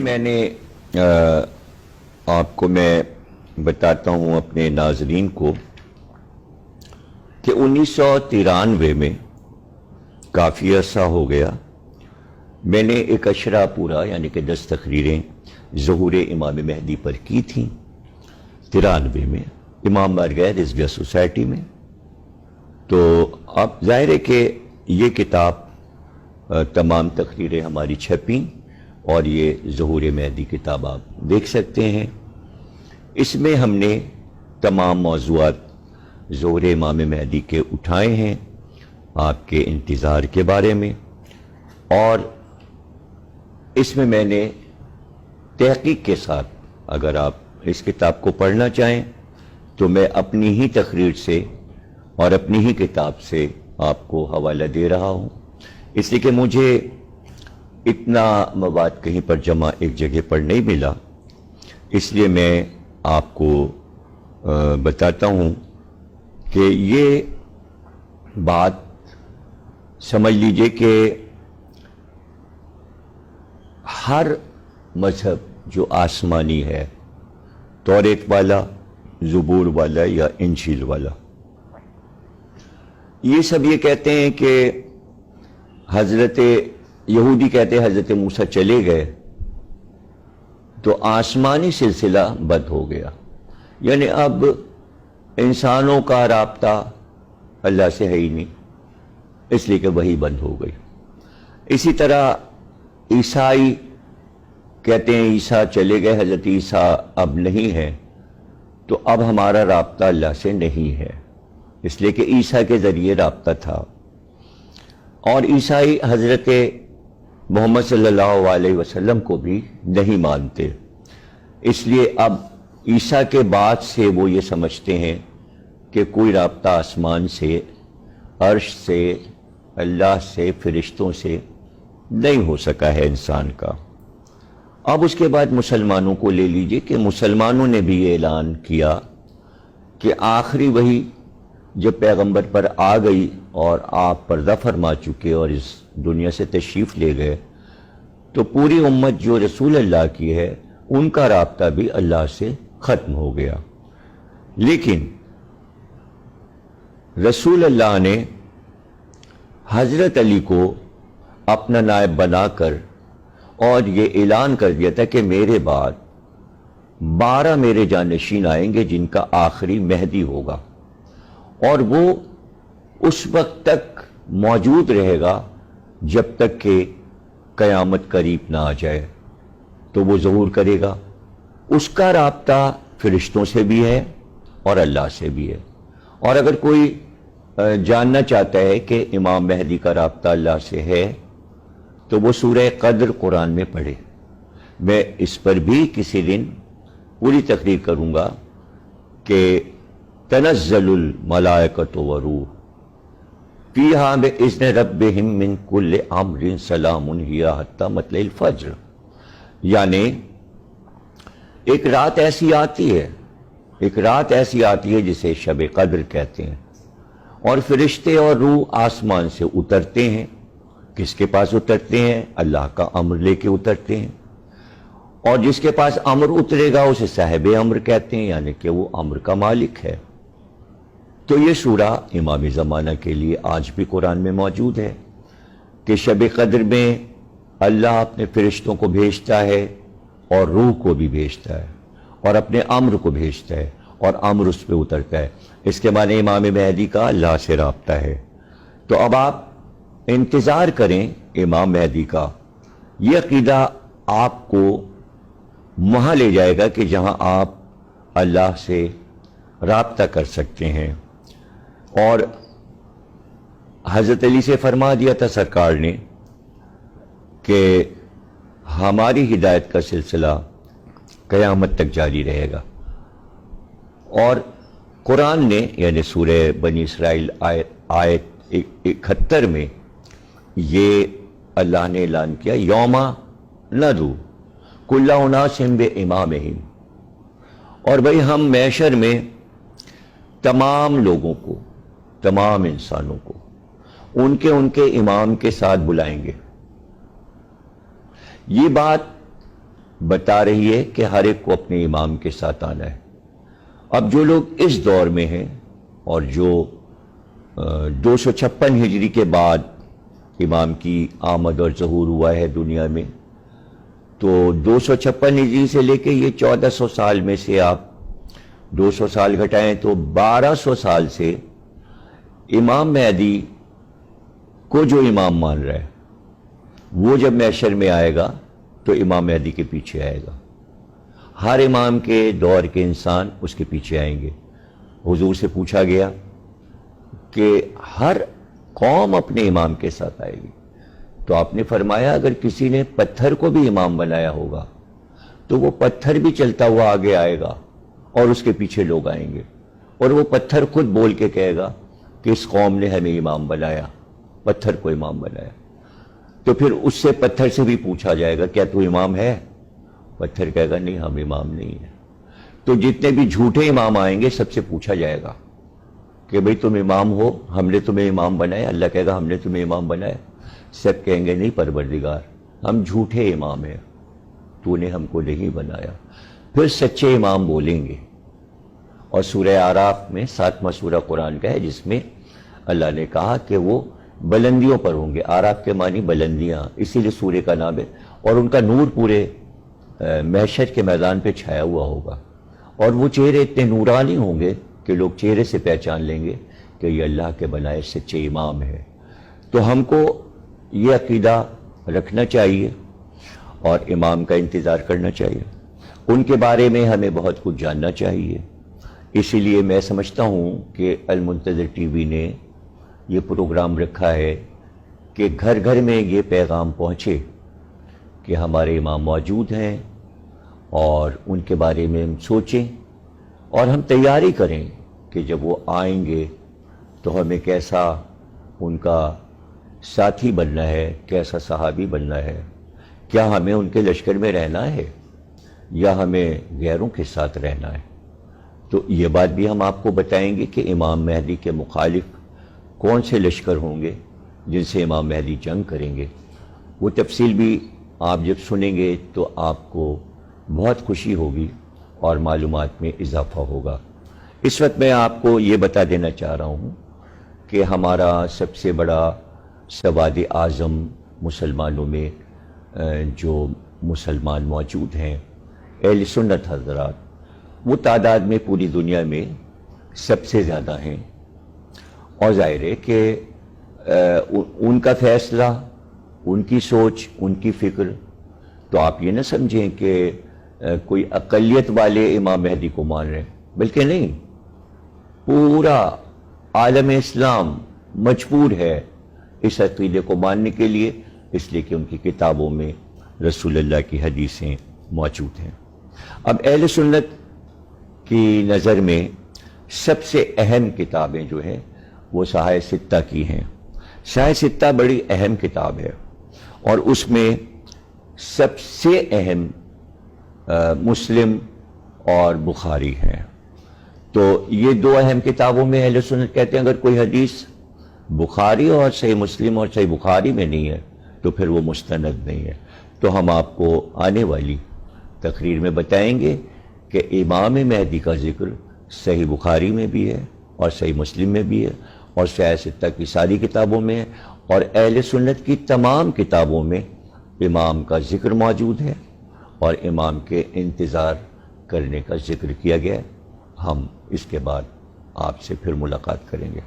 میں نے آپ کو میں بتاتا ہوں اپنے ناظرین کو کہ 1993 میں کافی عرصہ ہو گیا میں نے ایک اشرا پورا یعنی کہ 10 تقریریں ظہور امام مہدی پر کی تھیں 93 میں امام مر گئے رضویہ سوسائٹی میں. تو اب ظاہر ہے کہ یہ کتاب تمام تقریریں ہماری چھپیں اور یہ ظہور مہدی کتاب آپ دیکھ سکتے ہیں. اس میں ہم نے تمام موضوعات ظہور امام مہدی کے اٹھائے ہیں آپ کے انتظار کے بارے میں، اور اس میں نے تحقیق کے ساتھ، اگر آپ اس کتاب کو پڑھنا چاہیں تو میں اپنی ہی تقریر سے اور اپنی ہی کتاب سے آپ کو حوالہ دے رہا ہوں، اس لیے کہ مجھے اتنا مواد کہیں پر جمع ایک جگہ پر نہیں ملا. اس لیے میں آپ کو بتاتا ہوں کہ یہ بات سمجھ لیجئے کہ ہر مذہب جو آسمانی ہے، توریت والا، زبور والا یا انجیل والا، یہ سب یہ کہتے ہیں کہ حضرت یہودی کہتے ہیں حضرت موسیٰ چلے گئے تو آسمانی سلسلہ بند ہو گیا، یعنی اب انسانوں کا رابطہ اللہ سے ہے ہی نہیں، اس لیے کہ وہی بند ہو گئی. اسی طرح عیسائی کہتے ہیں عیسیٰ چلے گئے، حضرت عیسیٰ اب نہیں ہے، تو اب ہمارا رابطہ اللہ سے نہیں ہے، اس لیے کہ عیسیٰ کے ذریعے رابطہ تھا. اور عیسائی حضرت محمد صلی اللہ علیہ وسلم کو بھی نہیں مانتے، اس لیے اب عیسیٰ کے بعد سے وہ یہ سمجھتے ہیں کہ کوئی رابطہ آسمان سے، عرش سے، اللہ سے، فرشتوں سے نہیں ہو سکا ہے انسان کا. اب اس کے بعد مسلمانوں کو لے لیجئے کہ مسلمانوں نے بھی یہ اعلان کیا کہ آخری وحی جب پیغمبر پر آ گئی اور آپ پردہ فرما چکے اور اس دنیا سے تشریف لے گئے، تو پوری امت جو رسول اللہ کی ہے ان کا رابطہ بھی اللہ سے ختم ہو گیا. لیکن رسول اللہ نے حضرت علی کو اپنا نائب بنا کر اور یہ اعلان کر دیا تھا کہ میرے بعد 12 میرے جانشین آئیں گے جن کا آخری مہدی ہوگا، اور وہ اس وقت تک موجود رہے گا جب تک کہ قیامت قریب نہ آ جائے، تو وہ ظہور کرے گا. اس کا رابطہ فرشتوں سے بھی ہے اور اللہ سے بھی ہے. اور اگر کوئی جاننا چاہتا ہے کہ امام مہدی کا رابطہ اللہ سے ہے تو وہ سورہ قدر قرآن میں پڑھے. میں اس پر بھی کسی دن پوری تقریر کروں گا کہ تنزل الملائکۃ والروح فیہا بإذن ربہم من کل امر سلام ہی حتی مطلع الفجر، یعنی ایک رات ایسی آتی ہے جسے شب قدر کہتے ہیں، اور فرشتے اور روح آسمان سے اترتے ہیں. کس کے پاس اترتے ہیں؟ اللہ کا امر لے کے اترتے ہیں، اور جس کے پاس امر اترے گا اسے صاحب امر کہتے ہیں، یعنی کہ وہ امر کا مالک ہے. تو یہ سورہ امام زمانہ کے لیے آج بھی قرآن میں موجود ہے کہ شب قدر میں اللہ اپنے فرشتوں کو بھیجتا ہے اور روح کو بھی بھیجتا ہے اور اپنے امر کو بھیجتا ہے اور امر اس پہ اترتا ہے. اس کے معنی امام مہدی کا اللہ سے رابطہ ہے. تو اب آپ انتظار کریں امام مہدی کا. یہ عقیدہ آپ کو وہاں لے جائے گا کہ جہاں آپ اللہ سے رابطہ کر سکتے ہیں. اور حضرت علی سے فرما دیا تھا سرکار نے کہ ہماری ہدایت کا سلسلہ قیامت تک جاری رہے گا. اور قرآن نے یعنی سورہ بنی اسرائیل آیت 71 میں یہ اللہ نے اعلان کیا یوم ندعو کل اناس بامامہم، اور بھئی ہم محشر میں تمام لوگوں کو، تمام انسانوں کو ان کے امام کے ساتھ بلائیں گے. یہ بات بتا رہی ہے کہ ہر ایک کو اپنے امام کے ساتھ آنا ہے۔ اب جو لوگ اس دور میں ہیں اور جو 256 ہجری کے بعد امام کی آمد اور ظہور ہوا ہے دنیا میں، تو 256 ہجری سے لے کے یہ 1400 سال میں سے آپ 200 سال گھٹائیں تو 1200 سال سے امام مہدی کو جو امام مان رہا ہے وہ جب محشر میں آئے گا تو امام مہدی کے پیچھے آئے گا۔ ہر امام کے دور کے انسان اس کے پیچھے آئیں گے۔ حضور سے پوچھا گیا کہ ہر قوم اپنے امام کے ساتھ آئے گی، تو آپ نے فرمایا اگر کسی نے پتھر کو بھی امام بنایا ہوگا تو وہ پتھر بھی چلتا ہوا آگے آئے گا اور اس کے پیچھے لوگ آئیں گے، اور وہ پتھر خود بول کے کہے گا کہ اس قوم نے ہمیں امام بنایا، پتھر کو امام بنایا۔ تو پھر اس سے پتھر سے بھی پوچھا جائے گا کیا تو امام ہے؟ پتھر کہے گا نہیں، ہم امام نہیں ہیں۔ تو جتنے بھی جھوٹے امام آئیں گے سب سے پوچھا جائے گا کہ بھئی تم امام ہو، ہم نے تمہیں امام بنایا؟ اللہ کہے گا ہم نے تمہیں امام بنایا؟ سب کہیں گے نہیں پروردگار، ہم جھوٹے امام ہیں، تو نے ہم کو نہیں بنایا۔ پھر سچے امام بولیں گے، اور سورہ اعراف میں 7واں سورہ قرآن کا ہے جس میں اللہ نے کہا کہ وہ بلندیوں پر ہوں گے۔ اعراف کے معنی بلندیاں، اسی لیے سورہ کا نام ہے، اور ان کا نور پورے محشر کے میدان پہ چھایا ہوا ہوگا، اور وہ چہرے اتنے نورانی ہوں گے کہ لوگ چہرے سے پہچان لیں گے کہ یہ اللہ کے بنائے سچے امام ہے۔ تو ہم کو یہ عقیدہ رکھنا چاہیے اور امام کا انتظار کرنا چاہیے، ان کے بارے میں ہمیں بہت کچھ جاننا چاہیے۔ اسی لیے میں سمجھتا ہوں کہ المنتظر ٹی وی نے یہ پروگرام رکھا ہے کہ گھر گھر میں یہ پیغام پہنچے کہ ہمارے امام موجود ہیں، اور ان کے بارے میں ہم سوچیں اور ہم تیاری کریں کہ جب وہ آئیں گے تو ہمیں کیسا ان کا ساتھی بننا ہے، کیسا صحابی بننا ہے، کیا ہمیں ان کے لشکر میں رہنا ہے یا ہمیں غیروں کے ساتھ رہنا ہے۔ تو یہ بات بھی ہم آپ کو بتائیں گے کہ امام مہدی کے مخالف کون سے لشکر ہوں گے جن سے امام مہدی جنگ کریں گے۔ وہ تفصیل بھی آپ جب سنیں گے تو آپ کو بہت خوشی ہوگی اور معلومات میں اضافہ ہوگا۔ اس وقت میں آپ کو یہ بتا دینا چاہ رہا ہوں کہ ہمارا سب سے بڑا سواد اعظم مسلمانوں میں جو مسلمان موجود ہیں اہل سنت حضرات، وہ تعداد میں پوری دنیا میں سب سے زیادہ ہیں، اور ظاہر ہے کہ ان کا فیصلہ، ان کی سوچ، ان کی فکر، تو آپ یہ نہ سمجھیں کہ کوئی اقلیت والے امام مہدی کو مان رہے ہیں، بلکہ نہیں، پورا عالم اسلام مجبور ہے اس عقیدے کو ماننے کے لیے، اس لیے کہ ان کی کتابوں میں رسول اللہ کی حدیثیں موجود ہیں۔ اب اہل سنت کی نظر میں سب سے اہم کتابیں جو ہیں وہ صحاح ستہ کی ہیں۔ صحاح ستہ بڑی اہم کتاب ہے، اور اس میں سب سے اہم مسلم اور بخاری ہیں۔ تو یہ دو اہم کتابوں میں اہل سنت کہتے ہیں اگر کوئی حدیث بخاری اور صحیح مسلم اور صحیح بخاری میں نہیں ہے تو پھر وہ مستند نہیں ہے۔ تو ہم آپ کو آنے والی تقریر میں بتائیں گے کہ امام مہدی کا ذکر صحیح بخاری میں بھی ہے اور صحیح مسلم میں بھی ہے اور صحاح ستہ کی ساری کتابوں میں ہے، اور اہل سنت کی تمام کتابوں میں امام کا ذکر موجود ہے اور امام کے انتظار کرنے کا ذکر کیا گیا ہے۔ ہم اس کے بعد آپ سے پھر ملاقات کریں گے۔